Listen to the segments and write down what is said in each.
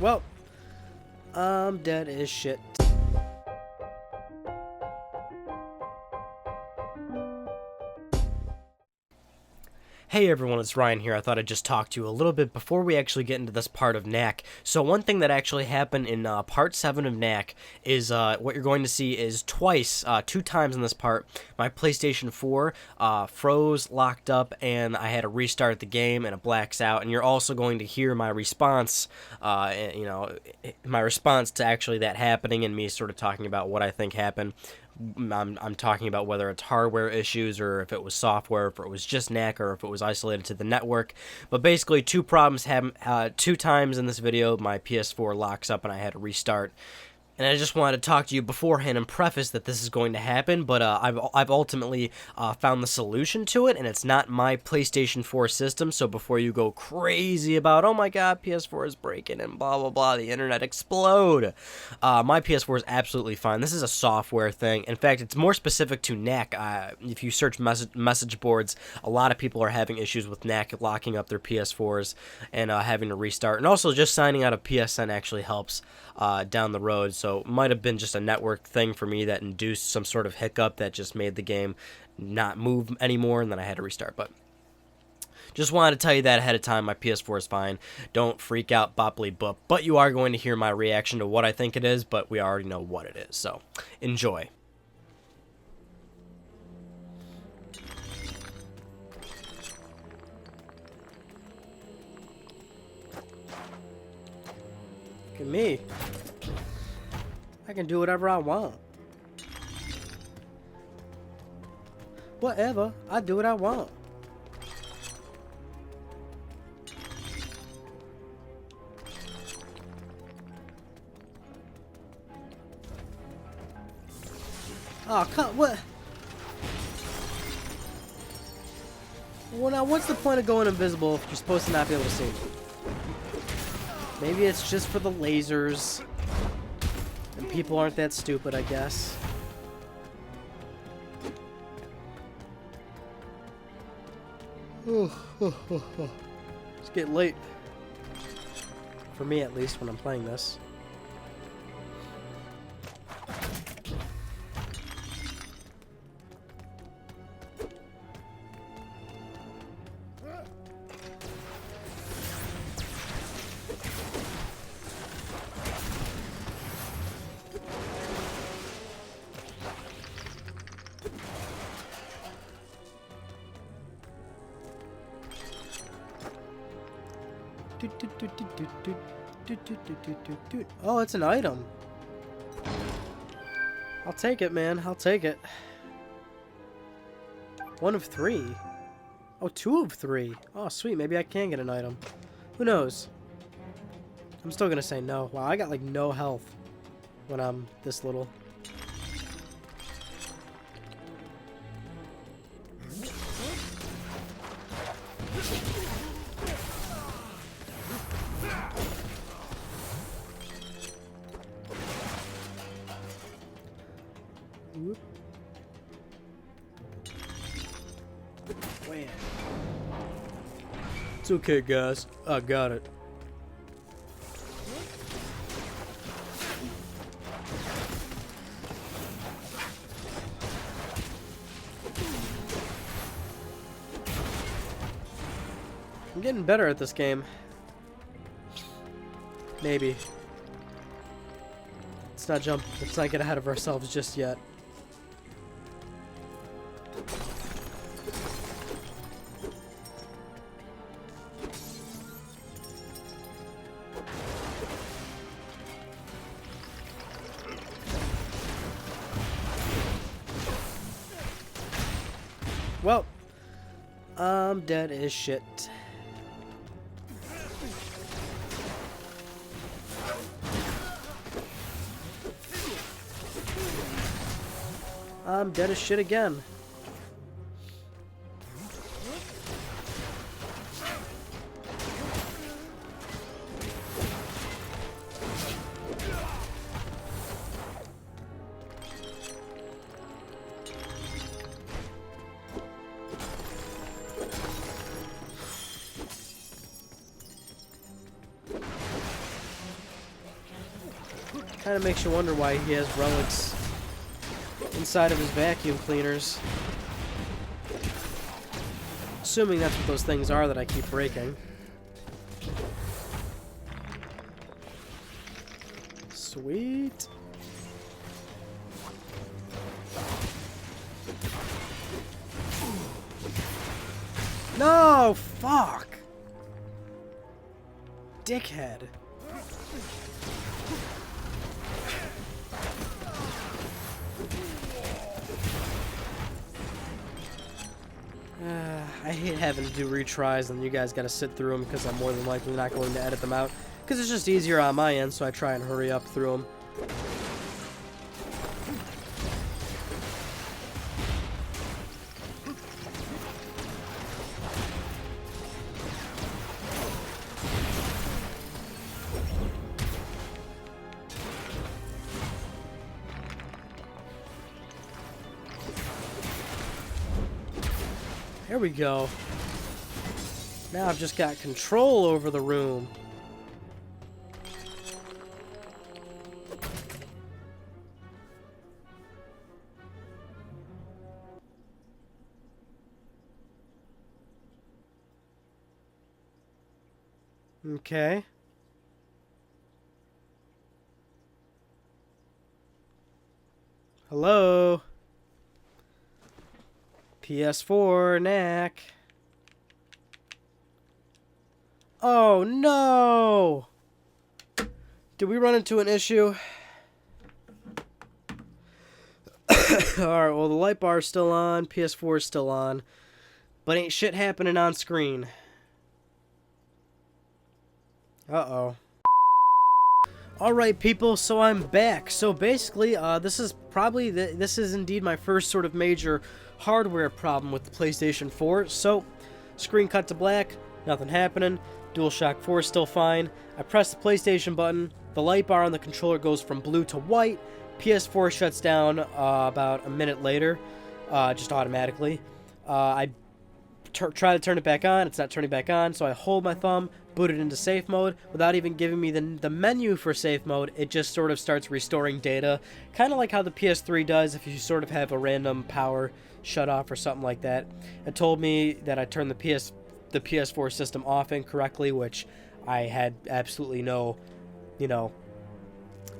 Well, I'm dead as shit. Hey everyone, it's Ryan here. I thought I'd just talk to you a little bit before we actually get into this part of Knack. So one thing that actually happened in part 7 of Knack is what you're going to see is twice, 2 times in this part, my PlayStation 4 froze, locked up, and I had to restart the game and it blacks out. And you're also going to hear my response, my response to actually that happening and me sort of talking about what I think happened. I'm talking about whether it's hardware issues or if it was software, if it was just Knack, or if it was isolated to the network. But basically, 2 problems happened 2 times in this video. My PS4 locks up and I had to restart. And I just wanted to talk to you beforehand and preface that this is going to happen, but I've ultimately found the solution to it, and it's not my PlayStation 4 system, so before you go crazy about, oh my god, PS4 is breaking and blah, blah, blah, the internet explode, my PS4 is absolutely fine. This is a software thing. In fact, it's more specific to Knack. If you search message boards, a lot of people are having issues with Knack locking up their PS4s and having to restart, and also just signing out of PSN actually helps down the road. So it might have been just a network thing for me that induced some sort of hiccup that just made the game not move anymore, and then I had to restart. But just wanted to tell you that ahead of time. My PS4 is fine. Don't freak out, bopply boop. But you are going to hear my reaction to what I think it is, but we already know what it is. So enjoy. Look at me. I can do whatever I want. Whatever. I do what I want. Oh, come, what? Well, now what's the point of going invisible if you're supposed to not be able to see? Maybe it's just for the lasers. And people aren't that stupid, I guess. It's getting late. For me, at least, when I'm playing this. Oh, it's an item. I'll take it, man. I'll take it. 1 of 3. Oh, 2 of 3. Oh, sweet. Maybe I can get an item. Who knows? I'm still gonna say no. Wow, I got like no health when I'm this little. Whoop. Wham. It's okay, guys. I got it. I'm getting better at this game. Maybe. Let's not get ahead of ourselves just yet. Well, I'm dead as shit. I'm dead as shit again. Kind of makes you wonder why he has relics inside of his vacuum cleaners. Assuming that's what those things are that I keep breaking. Sweet. No! Fuck! Dickhead. I hate having to do retries and you guys gotta sit through them because I'm more than likely not going to edit them out. Because it's just easier on my end, so I try and hurry up through them. There we go. Now I've just got control over the room. Okay. Hello? PS4, Knack. Oh, no! Did we run into an issue? Alright, well, the light bar is still on, PS4 is still on, but ain't shit happening on screen. Uh-oh. Alright, people, so I'm back. So basically, this is indeed my first sort of major hardware problem with the PlayStation 4. So, screen cut to black, nothing happening. DualShock 4 is still fine. I press the PlayStation button, the light bar on the controller goes from blue to white. PS4 shuts down about a minute later, just automatically. I try to turn it back on, it's not turning back on, so I hold my thumb, boot it into safe mode, without even giving me the menu for safe mode, it just sort of starts restoring data, kind of like how the PS3 does if you sort of have a random power shut off or something like that. It told me that I turned the PS4 system off incorrectly, which I had absolutely no,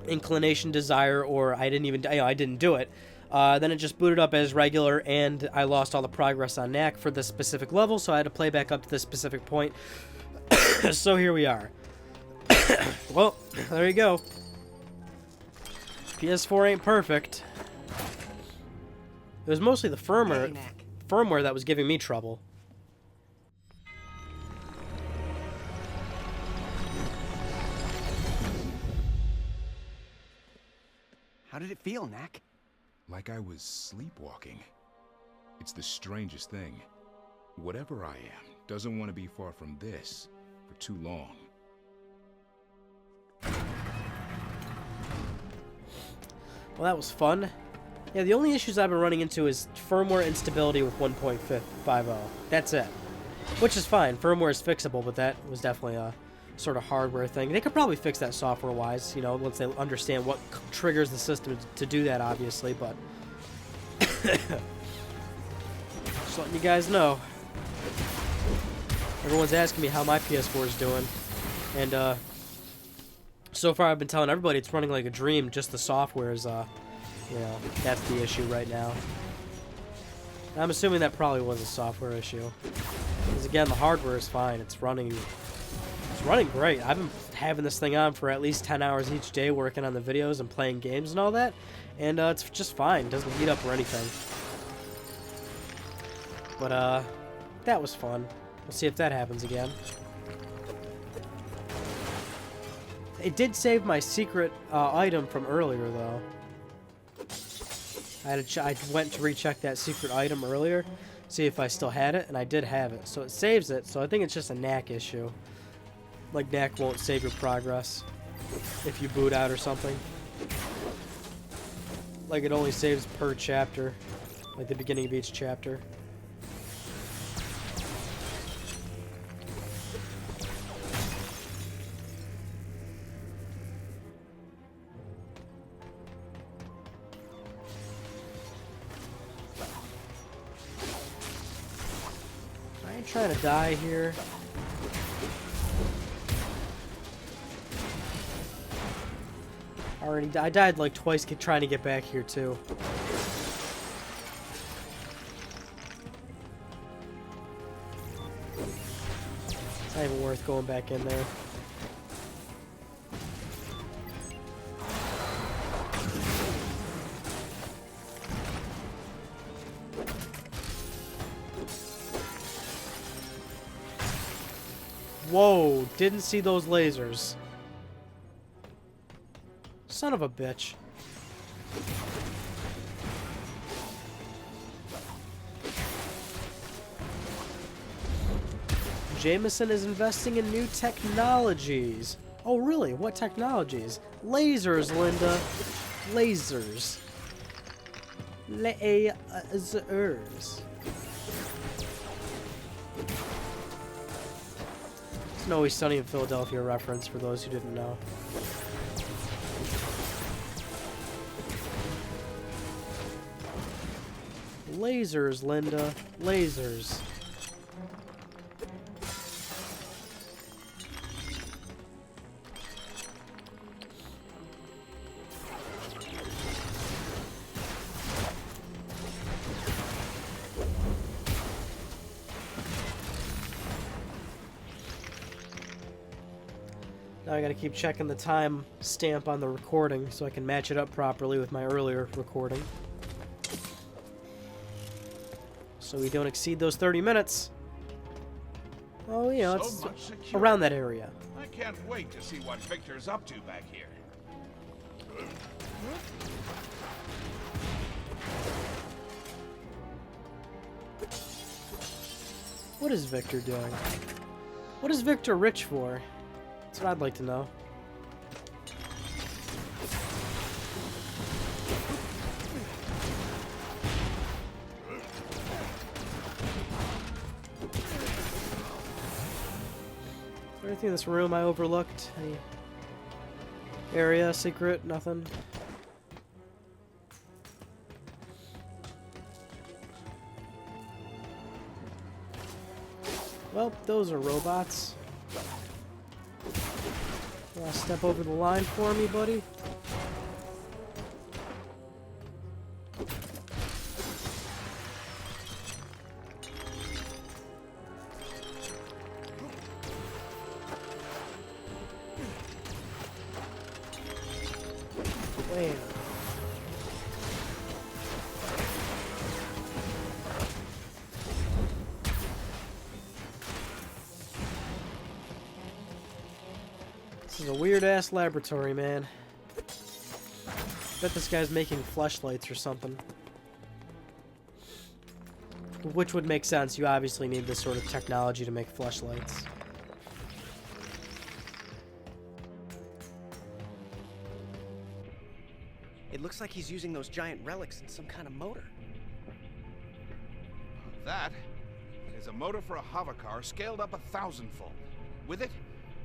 inclination, desire, or I didn't do it. Then it just booted up as regular, and I lost all the progress on Knack for this specific level, so I had to play back up to this specific point. So here we are. Well, there you go. PS4 ain't perfect. It was mostly the firmware that was giving me trouble. How did it feel, Knack? Like I was sleepwalking. It's the strangest thing. Whatever I am doesn't want to be far from this for too long. Well, that was fun. Yeah, the only issues I've been running into is firmware instability with 1.50. That's it. Which is fine. Firmware is fixable, but that was definitely a sort of hardware thing. They could probably fix that software-wise, once they understand what triggers the system to do that, obviously, but just letting you guys know. Everyone's asking me how my PS4 is doing, and so far I've been telling everybody it's running like a dream, just the software is, that's the issue right now. I'm assuming that probably was a software issue. Because again, the hardware is fine, it's running great. I've been having this thing on for at least 10 hours each day working on the videos and playing games and all that. And it's just fine. It doesn't heat up or anything. But that was fun. We'll see if that happens again. It did save my secret item from earlier, though. I went to recheck that secret item earlier, see if I still had it, and I did have it. So it saves it, so I think it's just a Knack issue. Like, Knack won't save your progress if you boot out or something. Like, it only saves per chapter, like the beginning of each chapter. trying to die here. I died like twice trying to get back here too. It's not even worth going back in there. Whoa, didn't see those lasers. Son of a bitch. Jameson is investing in new technologies. Oh, really? What technologies? Lasers, Linda. Lasers. Lasers. It's an Always Sunny in Philadelphia reference for those who didn't know. Lasers, Linda. Lasers. Now I gotta keep checking the time stamp on the recording so I can match it up properly with my earlier recording. So we don't exceed those 30 minutes. Oh, you know, it's around that area. I can't wait to see what Victor's up to back here. What is Victor doing? What is Victor rich for? That's what I'd like to know. Anything in this room I overlooked? Any area, secret, nothing? Well, those are robots. You wanna step over the line for me, buddy? Wham. This is a weird-ass laboratory, man. Bet this guy's making fleshlights or something. Which would make sense. You obviously need this sort of technology to make fleshlights. It looks like he's using those giant relics in some kind of motor. That is a motor for a hovercar scaled up 1,000-fold. With it,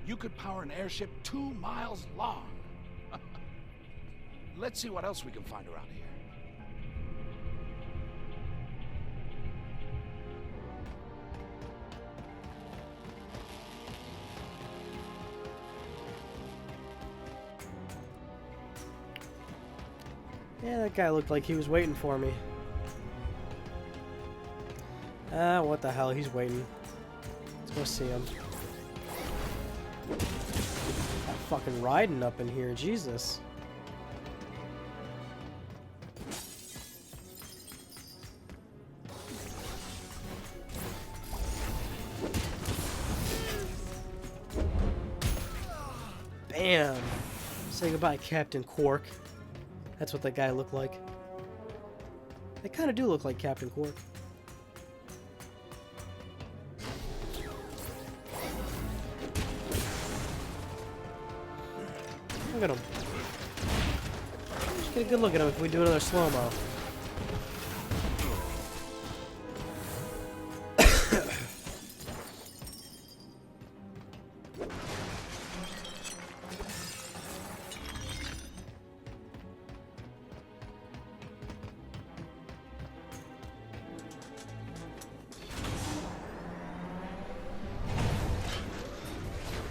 you could power an airship 2 miles long. Let's see what else we can find around here. Yeah, that guy looked like he was waiting for me. Ah, what the hell, he's waiting. Let's go see him. I'm fucking riding up in here, Jesus. Bam! Say goodbye, Captain Quark. That's what that guy looked like. They kind of do look like Captain Quark. Look at him. Just get a good look at him if we do another slow-mo.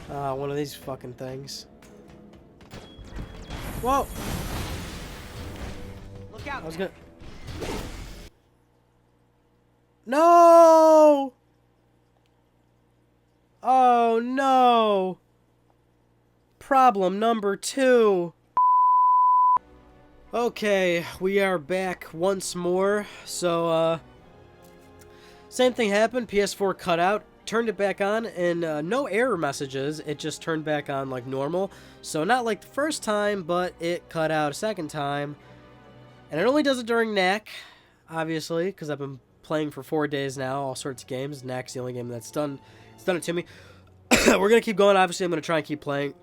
One of these fucking things. Whoa! Look out! I was gonna... No! Oh, no! Problem number 2. Okay, we are back once more. So, same thing happened. PS4 cut out. Turned it back on, and no error messages. It just turned back on like normal. So not like the first time, but it cut out a second time. And it only does it during Knack, obviously, because I've been playing for 4 days now, all sorts of games. Knack's the only game that's done. It's done it to me. We're gonna keep going. Obviously, I'm gonna try and keep playing.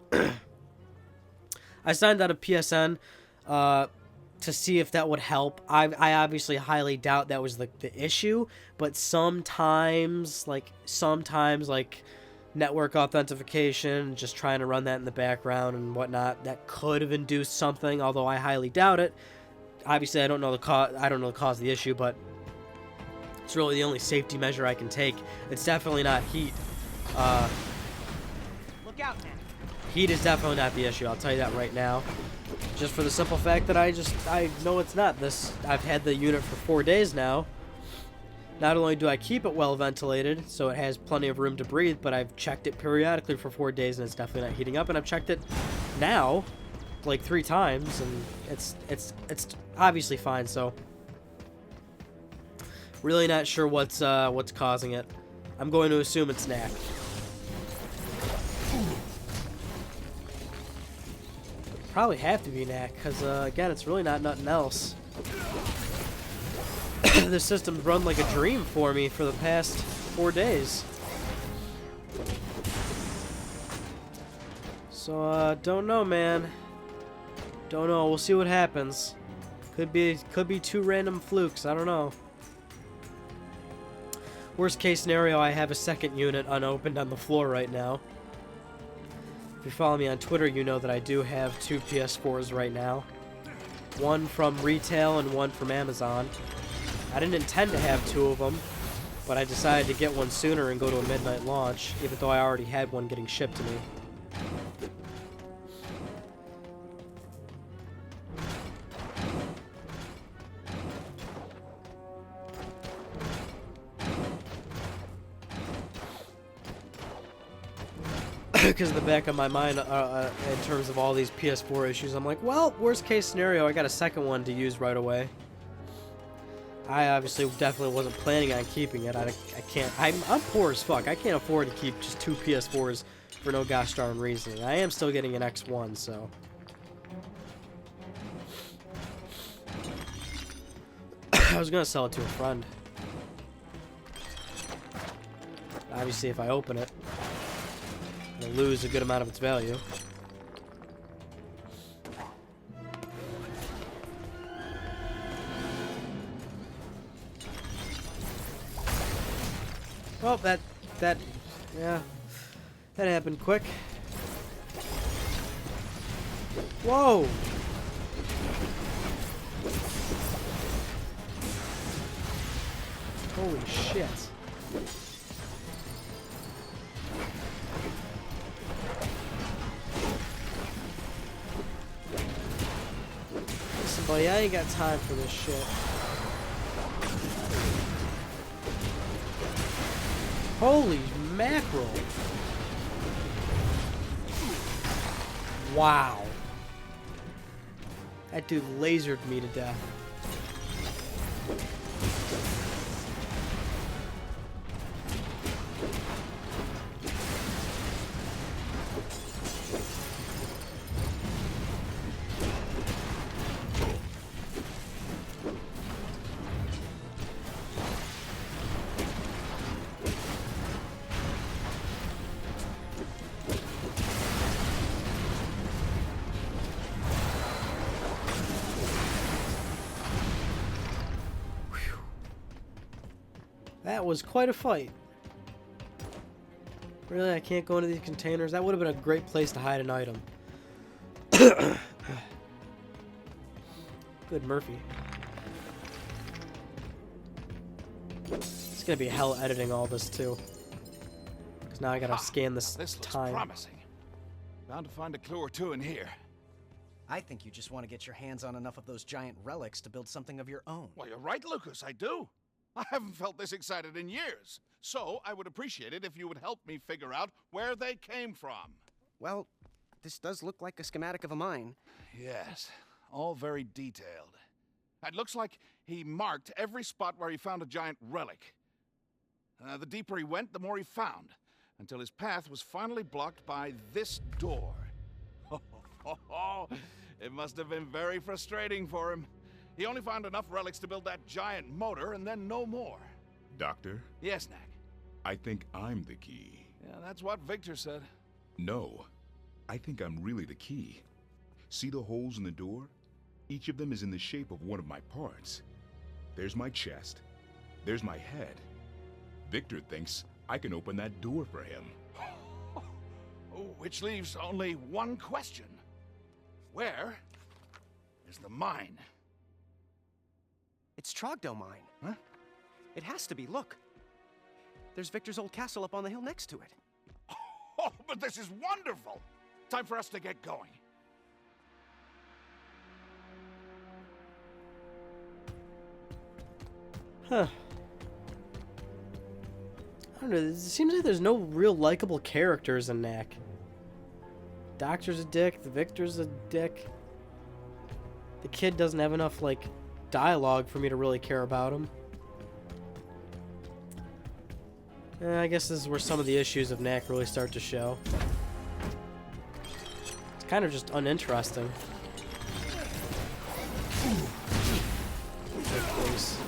I signed out of PSN to see if that would help. I obviously highly doubt that was the issue, but sometimes network authentication, just trying to run that in the background and whatnot, that could have induced something, although I highly doubt it. Obviously, I don't know the cause of the issue, but it's really the only safety measure I can take. It's definitely not heat. Look out, man. Heat is definitely not the issue. I'll tell you that right now. Just for the simple fact that I know it's not. I've had the unit for 4 days now. Not only do I keep it well ventilated, so it has plenty of room to breathe, but I've checked it periodically for 4 days and it's definitely not heating up. And I've checked it now, like 3 times, and it's obviously fine. So really not sure what's causing it. I'm going to assume it's Knack. Probably have to be Knack, because, again, it's really not nothing else. This system's run like a dream for me for the past 4 days. So, don't know, man. Don't know. We'll see what happens. Could be 2 random flukes. I don't know. Worst case scenario, I have a second unit unopened on the floor right now. If you follow me on Twitter, you know that I do have 2 PS4s right now. One from retail and one from Amazon. I didn't intend to have 2 of them, but I decided to get one sooner and go to a midnight launch, even though I already had one getting shipped to me. Because in the back of my mind, in terms of all these PS4 issues, I'm like, well, worst case scenario, I got a second one to use right away. I obviously definitely wasn't planning on keeping it. I can't. I'm poor as fuck. I can't afford to keep just 2 PS4s for no gosh darn reason. I am still getting an X1, so. I was gonna sell it to a friend. Obviously, if I open it, I'll lose a good amount of its value. Well, yeah, that happened quick. Whoa! Holy shit. Listen, buddy, I ain't got time for this shit. Holy mackerel. Wow. That dude lasered me to death. That was quite a fight. Really, I can't go into these containers? That would have been a great place to hide an item. Good Murphy. It's gonna be hell editing all this too. 'Cause now I gotta scan this Now this looks time. promising. Bound to find a clue or two in here. I think you just want to get your hands on enough of those giant relics to build something of your own. Well, you're right, Lucas, I do. I haven't felt this excited in years. So I would appreciate it if you would help me figure out where they came from. Well, this does look like a schematic of a mine. Yes, all very detailed. It looks like he marked every spot where he found a giant relic. The deeper he went, the more he found, until his path was finally blocked by this door. It must have been very frustrating for him. He only found enough relics to build that giant motor, and then no more. Doctor, Yes, Knack. I think I'm the key. Yeah, that's what Victor said. No, I think I'm really the key. See the holes in the door? Each of them is in the shape of one of my parts. There's my chest. There's my head. Victor thinks I can open that door for him. Which leaves only one question. Where is the mine? It's Trogdell Mine. Huh? It has to be, look. There's Victor's old castle up on the hill next to it. Oh, but this is wonderful! Time for us to get going. Huh. I don't know, it seems like there's no real likable characters in Knack. Doctor's a dick, the Victor's a dick. The kid doesn't have enough, like, dialogue for me to really care about him. I guess this is where some of the issues of Knack really start to show. It's kind of just uninteresting. Good place.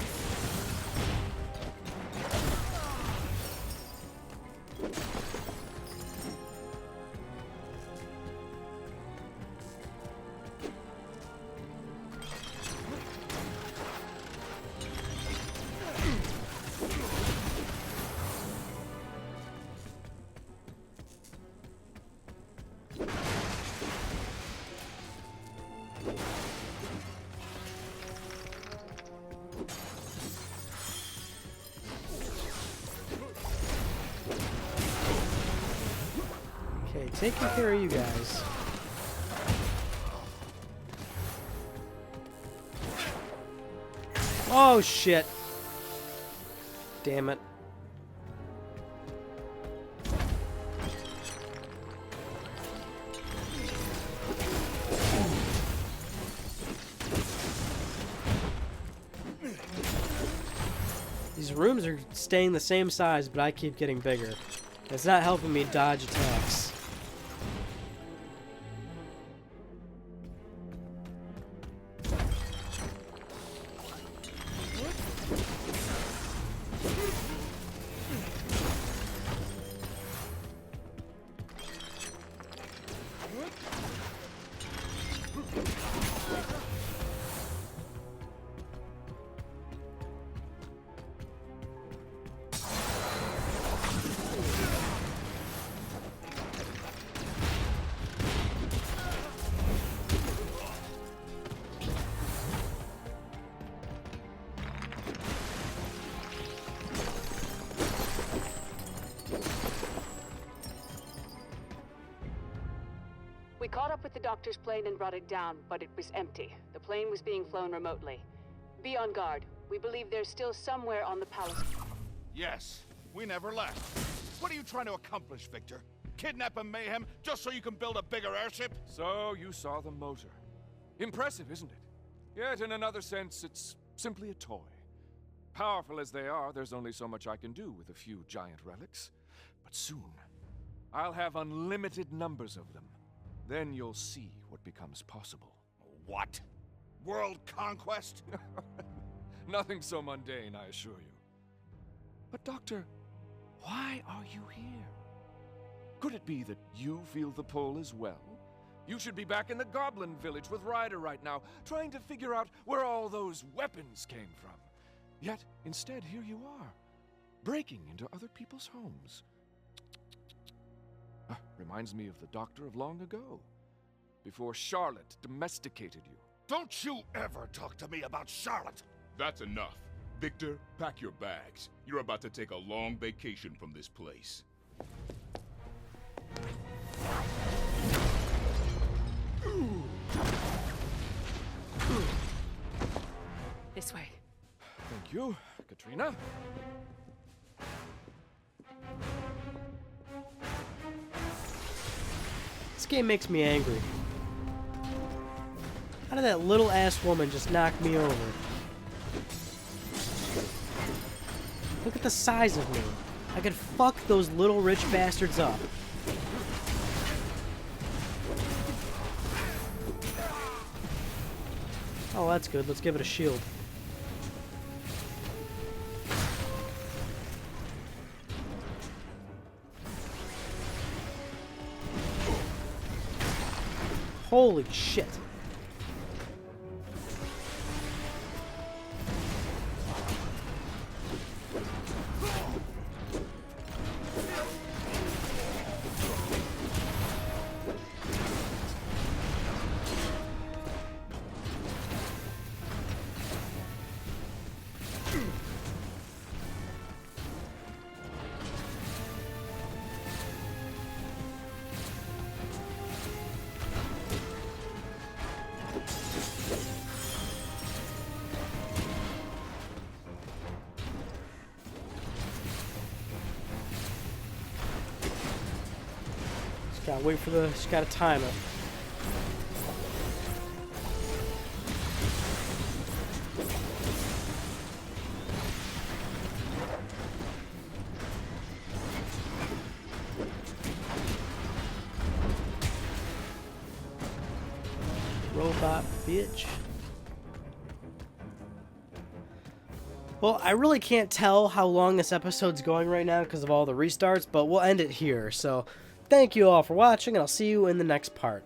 Okay, taking care of you guys. Oh shit! Damn it. These rooms are staying the same size, but I keep getting bigger. It's not helping me dodge attacks. We caught up with the doctor's plane and brought it down, but it was empty. The plane was being flown remotely. Be on guard. We believe there's still somewhere on the palace. Yes, we never left. What are you trying to accomplish, Victor? Kidnap and mayhem just so you can build a bigger airship? So you saw the motor. Impressive, isn't it? Yet in another sense, it's simply a toy. Powerful as they are, there's only so much I can do with a few giant relics. But soon, I'll have unlimited numbers of them. Then you'll see what becomes possible. What? World conquest? Nothing so mundane, I assure you. But Doctor, why are you here? Could it be that you feel the pull as well? You should be back in the Goblin Village with Ryder right now, trying to figure out where all those weapons came from. Yet, instead, here you are, breaking into other people's homes. Reminds me of the Doctor of long ago, before Charlotte domesticated you. Don't you ever talk to me about Charlotte! That's enough. Victor, pack your bags. You're about to take a long vacation from this place. you, Katrina. This game makes me angry. How did that little ass woman just knock me over? Look at the size of me. I could fuck those little rich bastards up. Oh, that's good. Let's give it a shield. Holy shit. Gotta wait for the. Just gotta time it. Robot bitch. Well, I really can't tell how long this episode's going right now because of all the restarts, but we'll end it here. So, thank you all for watching, and I'll see you in the next part.